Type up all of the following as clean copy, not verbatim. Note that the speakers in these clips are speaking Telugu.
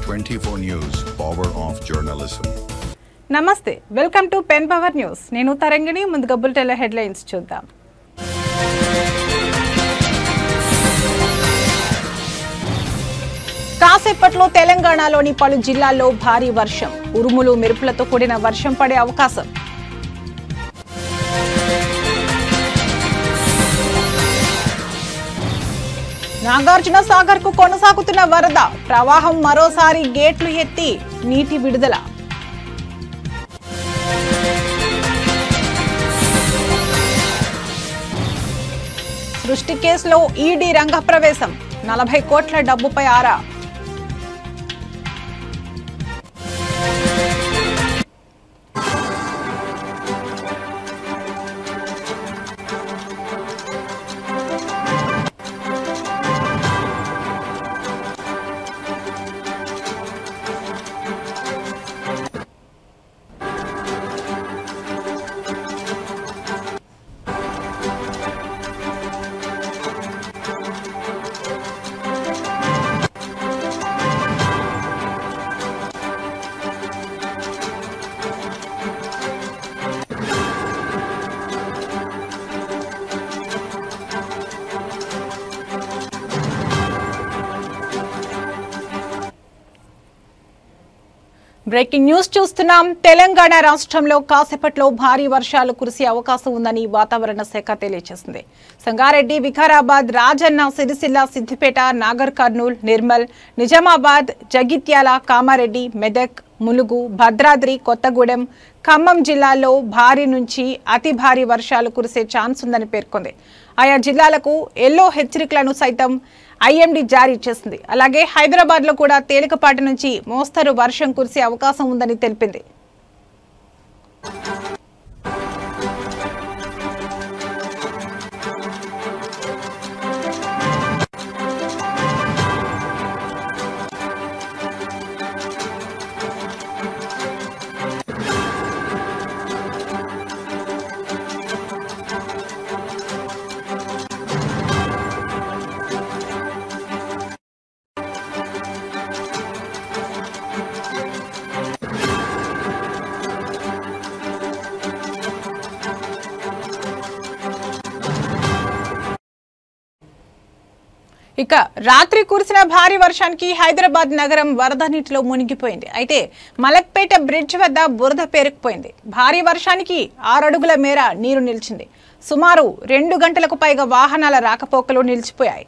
24 News, power of journalism. నమస్తే, welcome to pen power news. నేను తరంగిణి. ముందుగా బులెటిన్ హెడ్లైన్స్ చూద్దాం. కాసేపట్లో తెలంగాణలోని పలు జిల్లాల్లో భారీ వర్షం, ఉరుములు మెరుపులతో కూడిన వర్షం పడే అవకాశం. నాగార్జున సాగర్ కు కొనసాగుతున్న వరద, ప్రవాహం మరోసారి గేట్లు ఎత్తి నీటి విడుదల. సృష్టి కేసులో ఈడీ రంగప్రవేశం, 40 కోట్ల డబ్బుపై ఆరా. బ్రేకింగ్ న్యూస్ చూస్తున్నాం. తెలంగాణ రాష్ట్రంలో కాసేపట్లో భారీ వర్షాలు కురిసే అవకాశం ఉందని వాతావరణ శాఖ తెలియజేసింది. సంగారెడ్డి, వికారాబాద్, రాజన్న సిరిసిల్ల, సిద్దిపేట, నాగర్ కర్నూల్, నిర్మల్, నిజామాబాద్, జగిత్యాల, కామారెడ్డి, మెదక్, ములుగు, భద్రాద్రి, కొత్తగూడెం, ఖమ్మం జిల్లాల్లో భారీ నుంచి అతి భారీ వర్షాలు కురిసే ఛాన్స్ ఉందని పేర్కొంది. ఆయా జిల్లాలకు ఎల్లో హెచ్చరికలను సైతం ఐఎండీ జారీ చేసింది. అలాగే హైదరాబాద్ లో కూడా తేలికపాటి నుంచి మోస్తరు వర్షం కురిసే అవకాశం ఉందని తెలిపింది. ఇక రాత్రి కురిసిన భారీ వర్షానికి హైదరాబాద్ నగరం వరద నీటిలో మునిగిపోయింది. అయితే మలక్పేట బ్రిడ్జ్ వద్ద బురద పేరుకుపోయింది. భారీ వర్షానికి 6 అడుగుల మేర నీరు నిలిచింది. సుమారు 2 గంటలకు పైగా వాహనాల రాకపోకలు నిలిచిపోయాయి.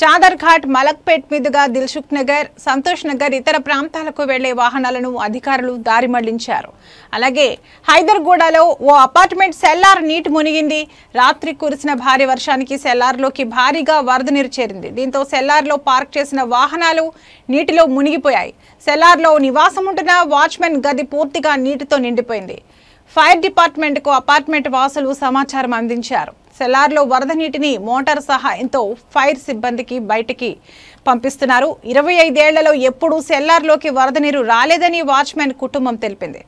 చాదర్ ఘాట్, మలక్పేట్ మీదుగా దిల్సుఖ్ నగర్, సంతోష్ నగర్, ఇతర ప్రాంతాలకు వెళ్లే వాహనాలను అధికారులు దారి మళ్లించారు. అలాగే హైదర్గూడలో ఓ అపార్ట్మెంట్ సెల్లార్ నీటి మునిగింది. రాత్రి కురిసిన భారీ వర్షానికి సెల్లార్లోకి భారీగా వరద నీరు చేరింది. దీంతో సెల్లార్లో పార్క్ చేసిన వాహనాలు నీటిలో మునిగిపోయాయి. సెల్లార్లో నివాసం ఉంటున్న వాచ్మెన్ గది పూర్తిగా నీటితో నిండిపోయింది. ఫైర్ డిపార్ట్మెంట్కు అపార్ట్మెంట్ వాసులు సమాచారం అందించారు. సెల్లార్లో వరద నీటిని మోటార్ సహాయంతో ఫైర్ సిబ్బందికి బయటికి పంపిస్తున్నారు. 25 ఏళ్లలో ఎప్పుడూ సెల్లార్లోకి వరద నీరు రాలేదని వాచ్మెన్ కుటుంబం తెలిపింది.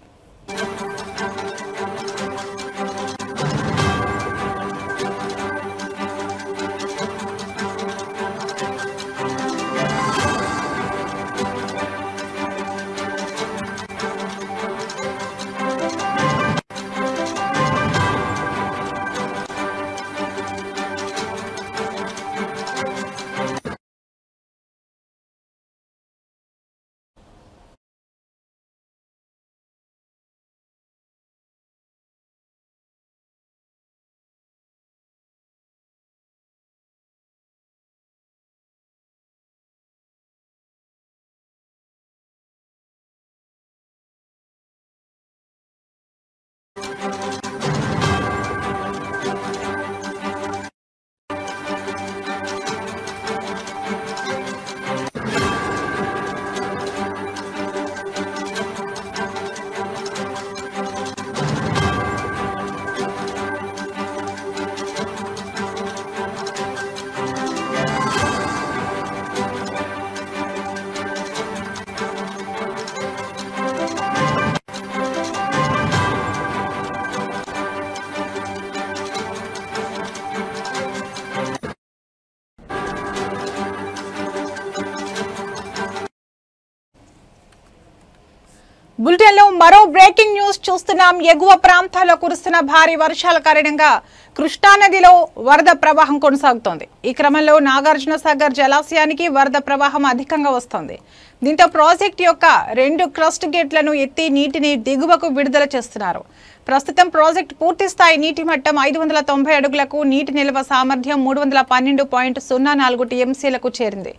బులెటిన్లో మరో బ్రేకింగ్ న్యూస్ చూస్తున్నాం. ఎగువ ప్రాంతాల్లో కురుస్తున్న భారీ వర్షాల కారణంగా కృష్ణానదిలో వరద ప్రవాహం కొనసాగుతోంది. ఈ క్రమంలో నాగార్జునసాగర్ జలాశయానికి వరద ప్రవాహం అధికంగా వస్తోంది. దీంతో ప్రాజెక్టు యొక్క 2 క్రస్ట్ గేట్లను ఎత్తి నీటిని దిగువకు విడుదల చేస్తున్నారు. ప్రస్తుతం ప్రాజెక్టు పూర్తి స్థాయి నీటి మట్టం 590 అడుగులకు, నీటి నిల్వ సామర్థ్యం 312.04 టీఎంసీలకు చేరింది.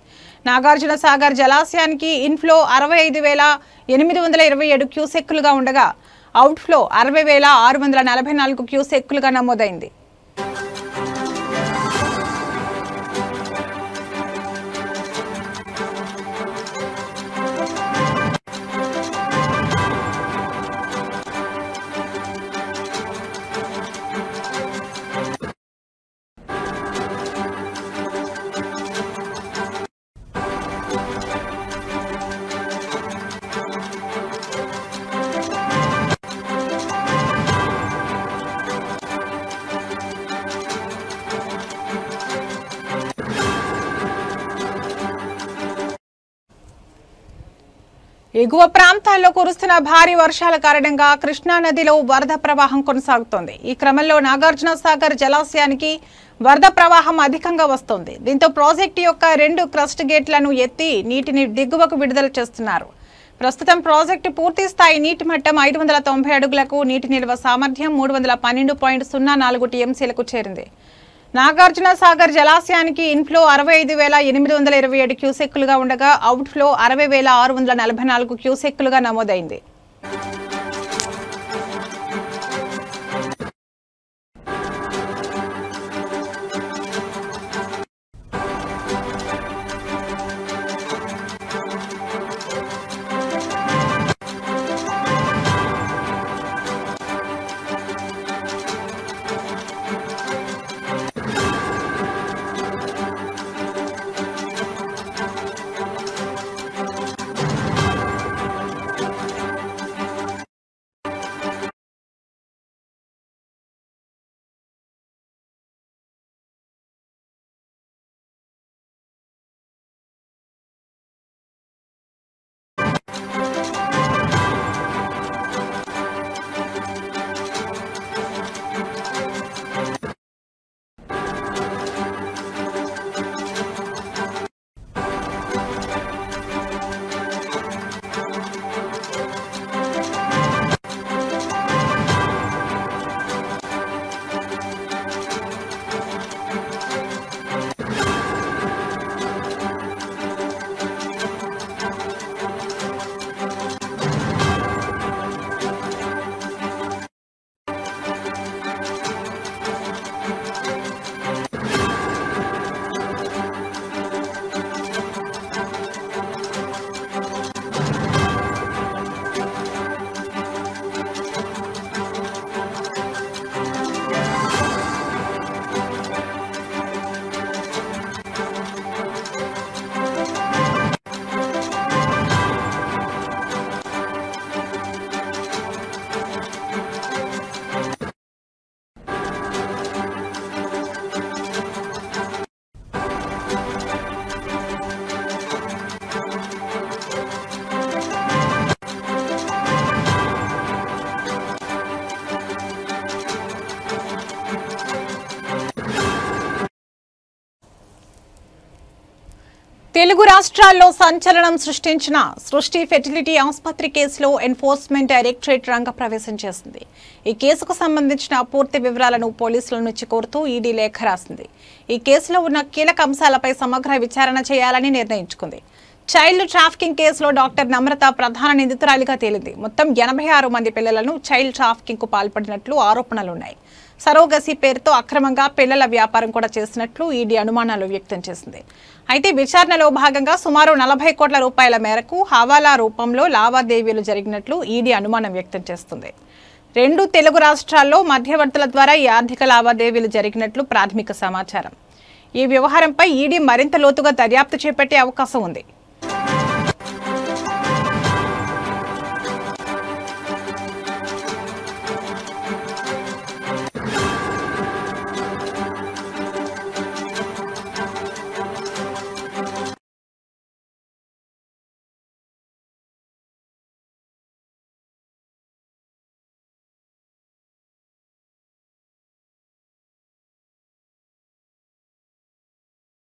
నాగార్జునసాగర్ జలాశయానికి ఇన్ఫ్లో 65,827 క్యూసెక్కులుగా ఉండగా అవుట్ఫ్లో 60,644 క్యూసెక్కులుగా నమోదైంది. ఎగువ ప్రాంతాల్లో కురుస్తున్న భారీ వర్షాల కారణంగా కృష్ణానదిలో వరద ప్రవాహం కొనసాగుతోంది. ఈ క్రమంలో నాగార్జునసాగర్ జలాశయానికి వరద ప్రవాహం అధికంగా వస్తోంది. దీంతో ప్రాజెక్టు యొక్క 2 క్రస్ట్ గేట్లను ఎత్తి నీటిని దిగువకు విడుదల చేస్తున్నారు. ప్రస్తుతం ప్రాజెక్టు పూర్తి స్థాయి నీటి మట్టం 590 అడుగులకు, నీటి నిల్వ సామర్థ్యం 312.04 టీఎంసీలకు చేరింది. నాగార్జునసాగర్ జలాశయానికి ఇన్ఫ్లో 65,827 క్యూసెక్కులుగా ఉండగా అవుట్ఫ్లో 60,644 క్యూసెక్కులుగా నమోదైంది. తెలుగు రాష్ట్రాల్లో సంచలనం సృష్టించిన సృష్టి ఫెర్టిలిటీ ఆసుపత్రి కేసులో ఎన్ఫోర్స్మెంట్ డైరెక్టరేట్ రంగప్రవేశం చేసింది. ఈ కేసుకు సంబంధించిన పూర్తి వివరాలను పోలీసుల నుంచి కోరుతూ ఈడీ లేఖ రాసింది. ఈ కేసులో ఉన్న కీలక అంశాలపై సమగ్ర విచారణ చేయాలని నిర్ణయించుకుంది. చైల్డ్ ట్రాఫికింగ్ కేసులో డాక్టర్ నమ్రత ప్రధాన నిందితురాలిగా తేలింది. మొత్తం 86 మంది పిల్లలను చైల్డ్ ట్రాఫికింగ్ కు పాల్పడినట్లు ఆరోపణలున్నాయి. సరోగసి పేరుతో అక్రమంగా పిల్లల వ్యాపారం కూడా చేసినట్లు ఈడీ అనుమానాలు వ్యక్తం చేసింది. అయితే విచారణలో భాగంగా సుమారు 40 కోట్ల రూపాయల మేరకు హవాలా రూపంలో లావాదేవీలు జరిగినట్లు ఈడీ అనుమానం వ్యక్తం చేస్తుంది. 2 తెలుగు రాష్ట్రాల్లో మధ్యవర్తుల ద్వారా ఈ ఆర్థిక లావాదేవీలు జరిగినట్లు ప్రాథమిక సమాచారం. ఈ వ్యవహారంపై ఈడీ మరింత లోతుగా దర్యాప్తు చేపట్టే అవకాశం ఉంది.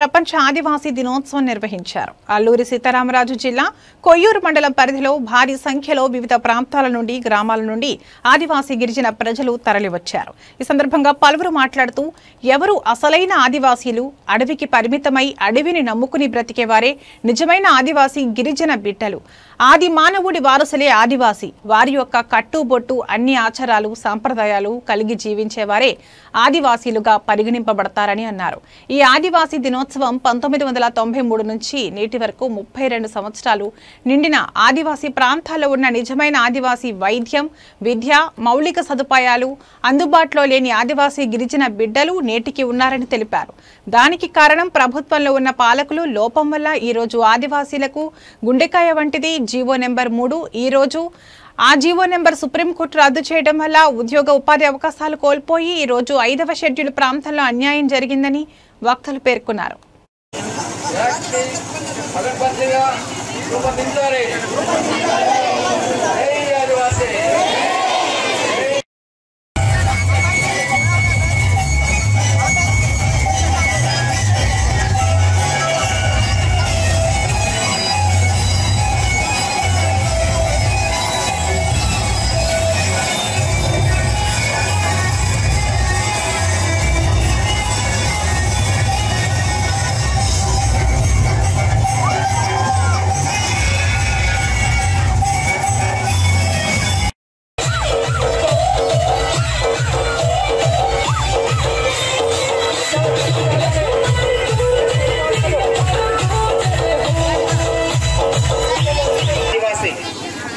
ప్రపంచ ఆదివాసీ దినోత్సవం నిర్వహించారు. అల్లూరి సీతారామరాజు జిల్లా కొయ్యూరు మండలం పరిధిలో భారీ సంఖ్యలో వివిధ ప్రాంతాల నుండి గ్రామాల నుండి ఆదివాసీ గిరిజన ప్రజలు తరలివచ్చారు. ఈ సందర్భంగా పలువురు మాట్లాడుతూ ఎవరు అసలైన ఆదివాసీలు, అడవికి పరిమితమై అడవిని నమ్ముకుని బ్రతికేవారే నిజమైన ఆదివాసీ గిరిజన బిడ్డలు, ఆది మానవుడి వారసులే ఆదివాసీ, వారి యొక్క కట్టుబొట్టు అన్ని ఆచారాలు సంప్రదాయాలు కలిగి జీవించేవారే ఆదివాసీలుగా పరిగణింపబడతారని అన్నారు. ఈ ఆదివాసీ దినోత్సవం 1993 నుంచి నేటి వరకు 32 సంవత్సరాలు నిండిన ఆదివాసీ ప్రాంతాల్లో ఉన్న నిజమైన ఆదివాసీ వైద్యం, విద్య, మౌలిక సదుపాయాలు అందుబాటులో లేని ఆదివాసీ గిరిజన బిడ్డలు నేటికి ఉన్నారని తెలిపారు. దానికి కారణం ప్రభుత్వంలో ఉన్న పాలకులు లోపం వల్ల ఈరోజు ఆదివాసీలకు గుండెకాయ వంటిది జీవో నెంబర్ 3. ఈరోజు ఆ జీవో నెంబర్ సుప్రీంకోర్టు రద్దు చేయడం వల్ల ఉద్యోగ ఉపాధి అవకాశాలు కోల్పోయి ఈరోజు 5వ షెడ్యూల్ ప్రాంతంలో అన్యాయం జరిగిందని వక్తలు పేర్కొన్నారు.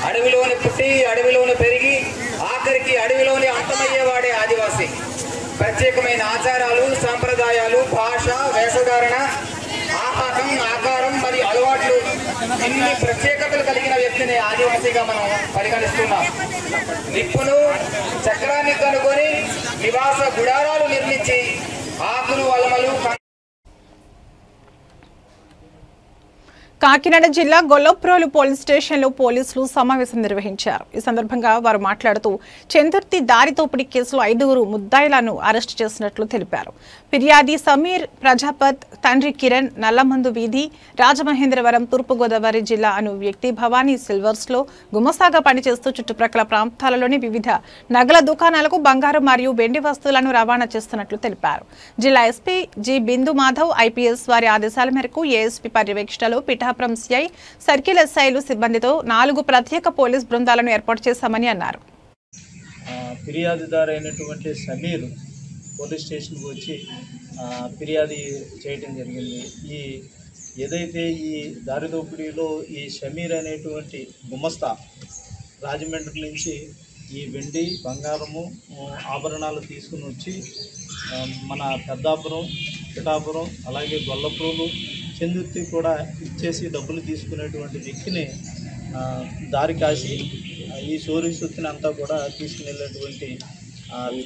అడవిలోని పుట్టి అడవిలోని పెరిగి ఆఖరికి అడవిలోని అంతమయ్యేవాడే ఆదివాసీ. ప్రత్యేకమైన ఆచారాలు, సాంప్రదాయాలు, భాష, వేషధారణ, ఆహారం, ఆకారం మరియు అలవాట్లు ఇన్ని ప్రత్యేకతలు కలిగిన వ్యక్తిని ఆదివాసీగా మనం పరిగణిస్తున్నాం. నిప్పును, చక్రాన్ని కనుగొని నివాస గుడారాలు నిర్మించి ఆకులు, అలమలు కాకినాడ జిల్లా గొల్లప్రోలు పోలీస్ స్టేషన్లో పోలీసులు సమావేశం నిర్వహించారు. ఈ సందర్భంగా వారు మాట్లాడుతూ చందుర్తి దారి దోపిడీ కేసులో 5 ముద్దాయిలను అరెస్టు చేసినట్లు తెలిపారు. ఫిర్యాది సమీర్ ప్రజాపత్, తండ్రి కిరణ్, నల్లమందు వీధి, రాజమహేంద్రవరం, తూర్పుగోదావరి జిల్లా అను వ్యక్తి భవానీ సిల్వర్స్లో గుమసాగా పనిచేస్తూ చుట్టుప్రక్కల ప్రాంతాలలోని వివిధ నగల దుకాణాలకు బంగారు మరియు వెండి వస్తువులను రవాణా చేస్తున్నట్లు తెలిపారు. జిల్లా ఎస్పీ జి బిందు మాధవ్ ఐపీఎస్ వారి ఆదేశాల మేరకు ఏఎస్పీ పర్యవేక్షణలో పిఠాపురం సిఐ, సర్కిల్ ఎస్ఐలు సిబ్బందితో 4 ప్రత్యేక పోలీస్ బృందాలను ఏర్పాటు చేశామని అన్నారు. ఫిర్యాదుదారు అయినటువంటి సమీర్ పోలీస్ స్టేషన్కి వచ్చి ఫిర్యాదు చేయడం జరిగింది. ఏదైతే ఈ దారి దోపిడీలో ఈ షమీర్ అనేటువంటి గుమస్తా రాజమండ్రి నుంచి ఈ వెండి, బంగారము, ఆభరణాలు తీసుకుని వచ్చి మన పెద్దాపురం, పిఠాపురం, అలాగే గొల్లప్రోలు, చందుర్తి కూడా ఇచ్చేసి డబ్బులు తీసుకునేటువంటి వ్యక్తిని దారి కాసి ఈ సోరీ సొత్తుని అంతా కూడా తీసుకుని వెళ్ళేటువంటి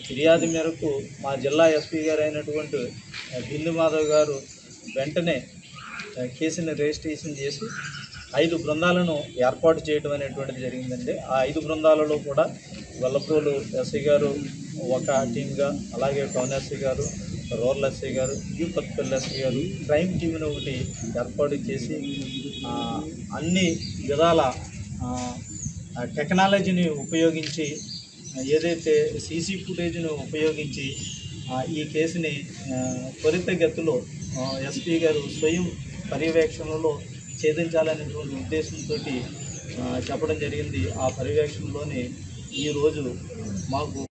ఫిర్యాదు మేరకు మా జిల్లా ఎస్పీ గారు అయినటువంటి బిందు మాధవ్ గారు వెంటనే కేసుని రిజిస్ట్రేషన్ చేసి 5 బృందాలను ఏర్పాటు చేయడం అనేటువంటిది జరిగిందండి. ఆ 5 బృందాలలో కూడా గొల్లప్రోలు ఎస్ఐ గారు ఒక టీమ్గా, అలాగే టౌన్ ఎస్ఐ గారు, రూరల్ ఎస్ఐ గారు, కొత్తపల్లి ఎస్ఐ గారు క్రైమ్ టీమ్ని ఒకటి ఏర్పాటు చేసి అన్ని విధాల టెక్నాలజీని ఉపయోగించి, ఏదైతే సీసీ ఫుటేజ్ను ఉపయోగించి ఈ కేసుని త్వరితగతిలో ఎస్పీ గారు స్వయం పర్యవేక్షణలో ఛేదించాలనేటువంటి ఉద్దేశంతో చెప్పడం జరిగింది. ఆ పర్యవేక్షణలోనే ఈరోజు మాకు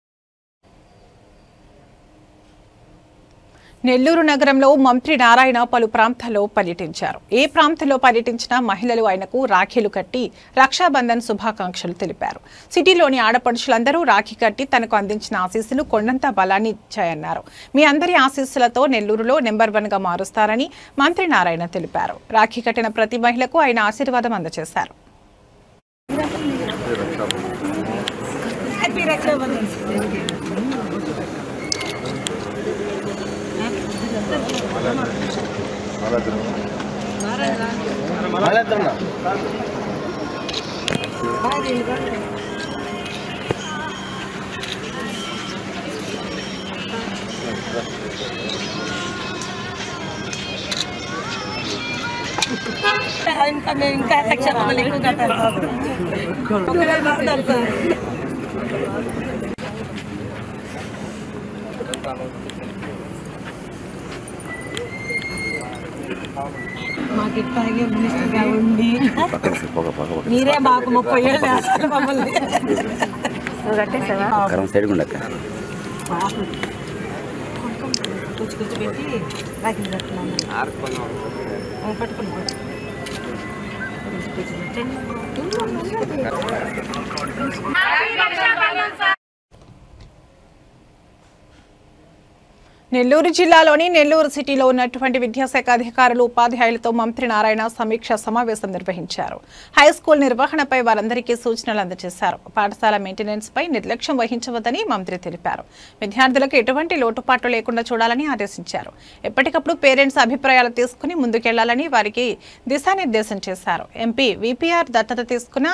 నెల్లూరు నగరంలో మంత్రి నారాయణ పలు ప్రాంతాల్లో పర్యటించారు. ఏ ప్రాంతంలో పర్యటించినా మహిళలు ఆయనకు రాఖీలు కట్టి రక్షాబంధన్ శుభాకాంక్షలు తెలిపారు. సిటీలోని ఆడపడుచులందరూ రాఖీ కట్టి తనకు అందించిన ఆశీస్సులు కొండంత బలాన్ని ఇచ్చాయన్నారు. మీ అందరి ఆశీస్సులతో నెల్లూరులో నెంబర్ 1గా మారుస్తారని మంత్రి నారాయణ తెలిపారు. రాఖీ కట్టిన ప్రతి మహిళకు ఆయన ఆశీర్వాదం అందజేశారు. ఇంకా మేము ఇంకా లక్షలు ఎక్కువ కట్టాలి సార్. మాకు ఇట్లాగే మినిస్టర్గా ఉండి మీరే మాకు 30 ఏళ్ళు వేస్తారు మమ్మల్ని. కూర్చు పెట్టి రాకింగ్ కట్టుకున్నాను పట్టుకుని నెల్లూరు జిల్లాలోని నెల్లూరు సిటీలో ఉన్నటువంటి విద్యాశాఖ అధికారులు ఉపాధ్యాయులతో మంత్రి నారాయణ సమీక్ష సమావేశం నిర్వహించారు. హైస్కూల్ నిర్వహణపై వారందరికీ సూచనలు అందజేశారు. పాఠశాల మెయింటెనెన్స్ పై నిర్లక్ష్యం వహించవద్దని మంత్రి తెలిపారు. విద్యార్థులకు ఎటువంటి లోటుపాట్లు లేకుండా చూడాలని ఆదేశించారు. ఎప్పటికప్పుడు పేరెంట్స్ అభిప్రాయాలు తీసుకుని ముందుకెళ్లాలని వారికి దిశానిర్దేశం చేశారు. ఎంపీ వీపీఆర్ దత్తత తీసుకున్న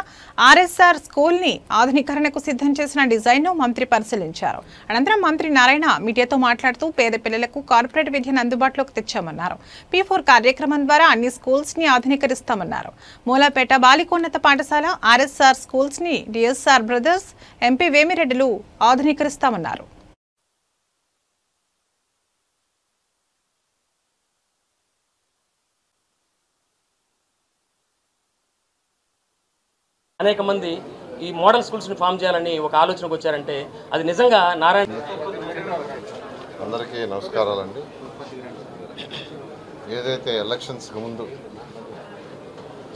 ఆర్ఎస్ఆర్ స్కూల్ ని ఆధునీకరణకు సిద్ధం చేసిన డిజైన్ ను మంత్రి పరిశీలించారు. అనంతరం మంత్రి నారాయణ మీడియాతో మాట్లాడుతూ పేద పిల్లలకు కార్పొరేట్ విద్యను అందుబాటులోకి తెచ్చామన్నారు. P4 కార్యక్రమం ద్వారా అన్ని స్కూల్స్ ని ఆధునీకరిస్తామన్నారు. మూలపేట బాలికోన్నత పాఠశాల, ఆర్ఎస్ఆర్ స్కూల్స్ ని డిఎస్ఆర్ బ్రదర్స్, ఎంపీ వేమిరెడ్డిలు ఆధునీకరిస్తామన్నారు. అనేక మంది ఈ మోడల్ స్కూల్స్ని ఫామ్ చేయాలని ఒక ఆలోచనకు వచ్చారంటే అది నిజంగా నారాయణ. అందరికీ నమస్కారాలండి. ఏదైతే ఎలక్షన్స్కి ముందు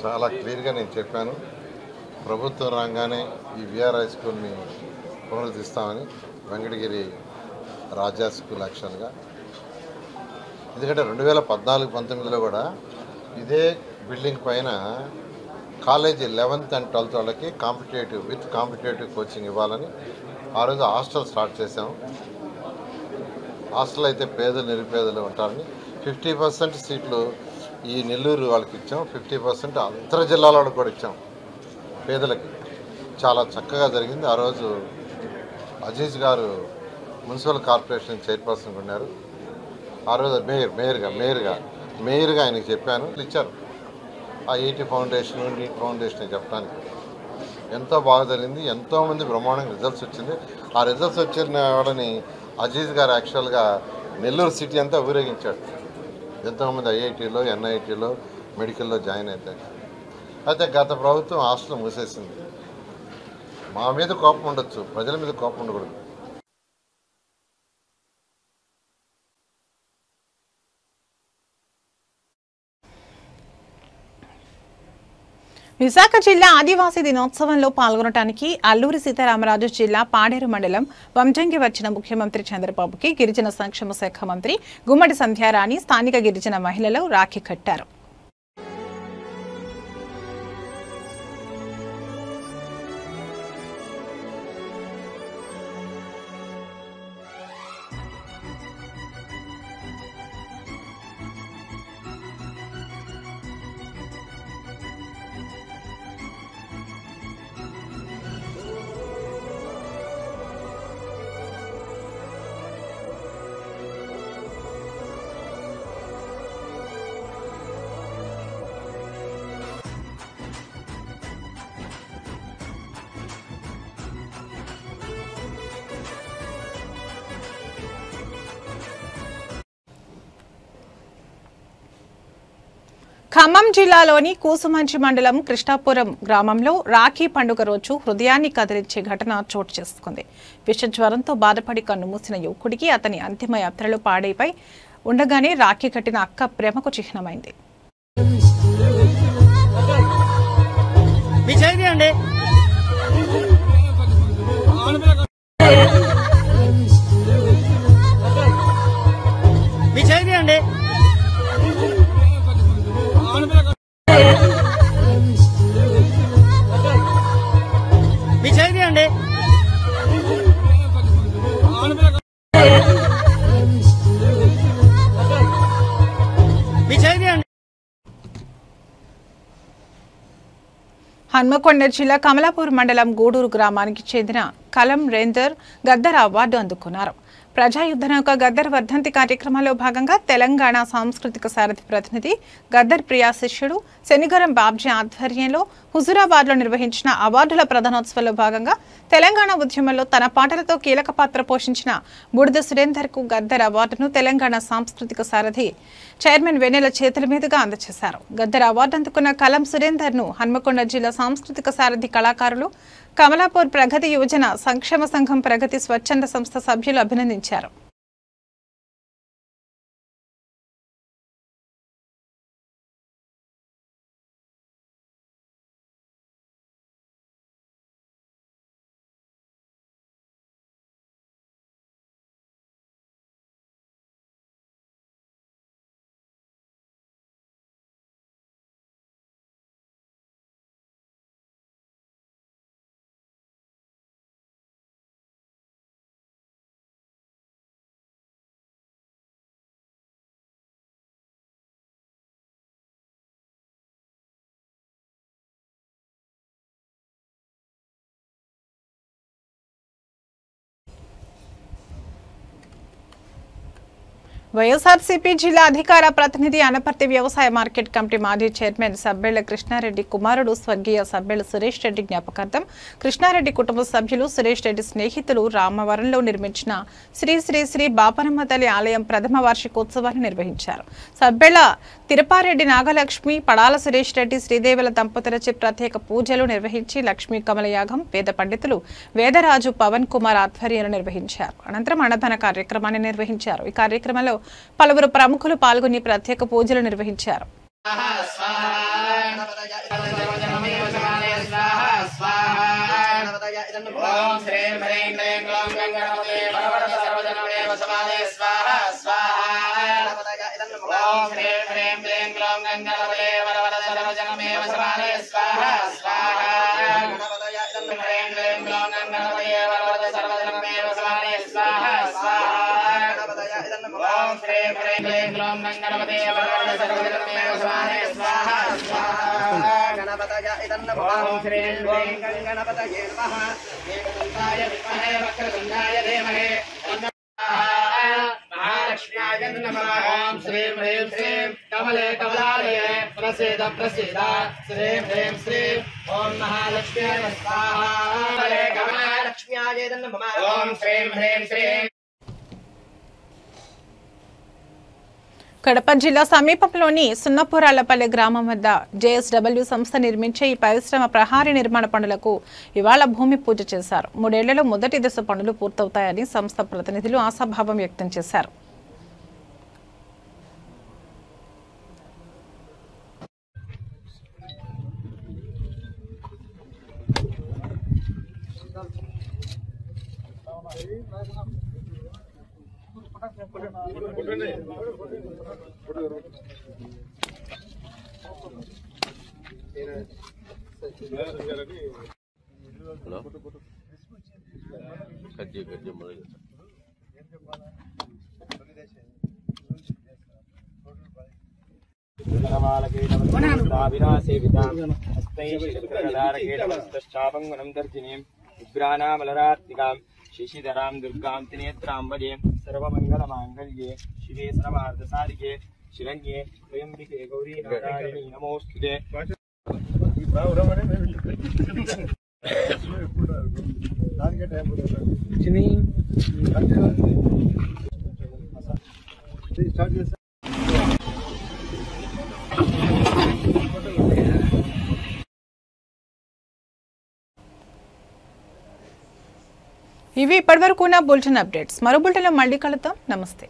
చాలా క్లియర్గా నేను చెప్పాను, ప్రభుత్వం రాగానే ఈ విఆర్ హై స్కూల్ని పునరుద్ధరిస్తామని, వెంకటగిరి రాజా స్కూల్ యాక్షన్గా. ఎందుకంటే 2014-19లో కూడా ఇదే బిల్డింగ్ పైన కాలేజీ 11th and 12th వాళ్ళకి కాంపిటేటివ్ కోచింగ్ ఇవ్వాలని ఆ రోజు హాస్టల్ స్టార్ట్ చేసాము. హాస్టల్ అయితే పేదలు నిరుపేదలు ఉంటారని 50% సీట్లు ఈ నెల్లూరు వాళ్ళకి ఇచ్చాం, 50% అంతర జిల్లాల వాళ్ళకి కూడా ఇచ్చాం పేదలకి. చాలా చక్కగా జరిగింది. ఆ రోజు అజీజ్ గారు మున్సిపల్ కార్పొరేషన్ చైర్పర్సన్గా ఉన్నారు. ఆ రోజు మేయర్గా ఆయనకి చెప్పాను, ఇచ్చారు. ఆ ET ఫౌండేషన్, నీట్ ఫౌండేషన్ చెప్పడానికి ఎంతో బాగా జరిగింది. ఎంతోమంది బ్రహ్మాండంగా రిజల్ట్స్ వచ్చింది. ఆ రిజల్ట్స్ వచ్చిన వాళ్ళని అజీజ్ గారు యాక్చువల్గా నెల్లూరు సిటీ అంతా ఊరేగించాడు. ఎంతోమంది IITలో, NITలో, మెడికల్లో జాయిన్ అవుతాయి. అయితే గత ప్రభుత్వం హాస్టల్ మూసేసింది. మా మీద కోపం ఉండొచ్చు, ప్రజల మీద కోపం ఉండకూడదు. విశాఖ జిల్లా ఆదివాసీ దినోత్సవంలో పాల్గొనడానికి అల్లూరి సీతారామరాజు జిల్లా పాడేరు మండలం వంజంగి వచ్చిన ముఖ్యమంత్రి చంద్రబాబుకి గిరిజన సంక్షేమ శాఖ మంత్రి గుమ్మడి సంధ్యారాణి స్థానిక గిరిజన మహిళలు రాఖీ కట్టారు. ఖమ్మం జిల్లాలోని కూసుమంచి మండలం కృష్ణాపురం గ్రామంలో రాఖీ పండుగ రోజు హృదయాన్ని కదిలించే ఘటన చోటు చేసుకుంది. విషజ్వరంతో బాధపడి కన్నుమూసిన యువకుడికి అతని అంతిమ యాత్రలు పాడైపై ఉండగానే రాఖీ కట్టిన అక్క ప్రేమకు చిహ్నమైంది. హన్మకొండ జిల్లా కమలాపూర్ మండలం గూడూరు గ్రామానికి చెందిన కలం రేందర్ గద్దర్ అవార్డు అందుకున్నారు. ప్రజాయుద్ధ నౌక గద్దర్ వర్ధంతి కార్యక్రమంలో భాగంగా తెలంగాణ సాంస్కృతిక సారథి ప్రతినిధి గద్దర్ ప్రియా శిష్యుడు శనిగరం బాబ్జీ ఆధ్వర్యంలో హుజూరాబాద్లో నిర్వహించిన అవార్డుల ప్రదానోత్సవంలో భాగంగా తెలంగాణ ఉద్యమంలో తన పాటలతో కీలక పాత్ర పోషించిన బుడిద సురేందర్కు గద్దర్ అవార్డును తెలంగాణ సాంస్కృతిక సారథి చైర్మన్ వెన్నెల చేతుల మీదుగా అందజేశారు. గద్దర్ అవార్డు అందుకున్న కలం సురేందర్ను హన్మకొండ జిల్లా సాంస్కృతిక సారథి కళాకారులు, కమలాపూర్ ప్రగతి యువజన సంక్షేమ సంఘం ప్రగతి స్వచ్ఛంద సంస్థ సభ్యులు అభినందించారు. వైఎస్ఆర్సీపీ జిల్లా అధికార ప్రతినిధి అనపర్తి వ్యవసాయ మార్కెట్ కమిటీ మాజీ చైర్మన్ సబ్బెళ్ల కృష్ణారెడ్డి కుమారుడు స్వర్గీయ సబ్బెళ్ల సురేష్ రెడ్డి జ్ఞాపకార్థం కృష్ణారెడ్డి కుటుంబ సభ్యులు సురేష్ రెడ్డి స్నేహితులు రామవరంలో నిర్మించిన శ్రీ శ్రీ శ్రీ బాపనమ్మ తల్లి ఆలయం ప్రథమ వార్షికోత్సవాన్ని నిర్వహించారు. సబ్బెళ్ల తిరుపారెడ్డి నాగలక్ష్మి, పడాల సురేష్ రెడ్డి, శ్రీదేవుల దంపతులచే ప్రత్యేక పూజలు నిర్వహించి లక్ష్మీ కమలయాగం పేద పండితులు వేదరాజు పవన్ కుమార్ ఆధ్వర్యంలో నిర్వహించారు. అనంతరం అన్నదాన కార్యక్రమాన్ని నిర్వహించారు. ఈ కార్యక్రమంలో పలువురు ప్రముఖులు పాల్గొని ప్రత్యేక పూజలు నిర్వహించారు. कमले कमलालये प्रसीद प्रसीद श्री ह्रीं श्रीं ओम महालक्ष्मी स्वाहा कमले कमलालक्ष्म्याय नमः ओम श्रीं ह्रीं श्रीं. కడప జిల్లా సమీపంలోని సున్నపురాళ్లపల్లె గ్రామం వద్ద జేఎస్డబ్ల్యూ సంస్థ నిర్మించే ఈ పరిశ్రమ ప్రహారీ నిర్మాణ పనులకు ఇవాళ భూమి పూజ చేశారు. 3 ఏళ్లలో మొదటి దశ పనులు పూర్తవుతాయని సంస్థ ప్రతినిధులు ఆశాభావం వ్యక్తం చేశారు. శశిధరాం దుర్గాం త్రినేత్రాంబదే సర్వమంగళమాంగళ్యే శివే సర్వార్థసాధికే శరణ్యే త్రయంబికే గౌరీ నారాయణీ నమోస్తుతే. ఇవి ఇప్పటివరకు ఉన్న బులెటిన్ అప్డేట్స్. మరో బులెటిన్లో మళ్ళీ కలుద్దాం. నమస్తే.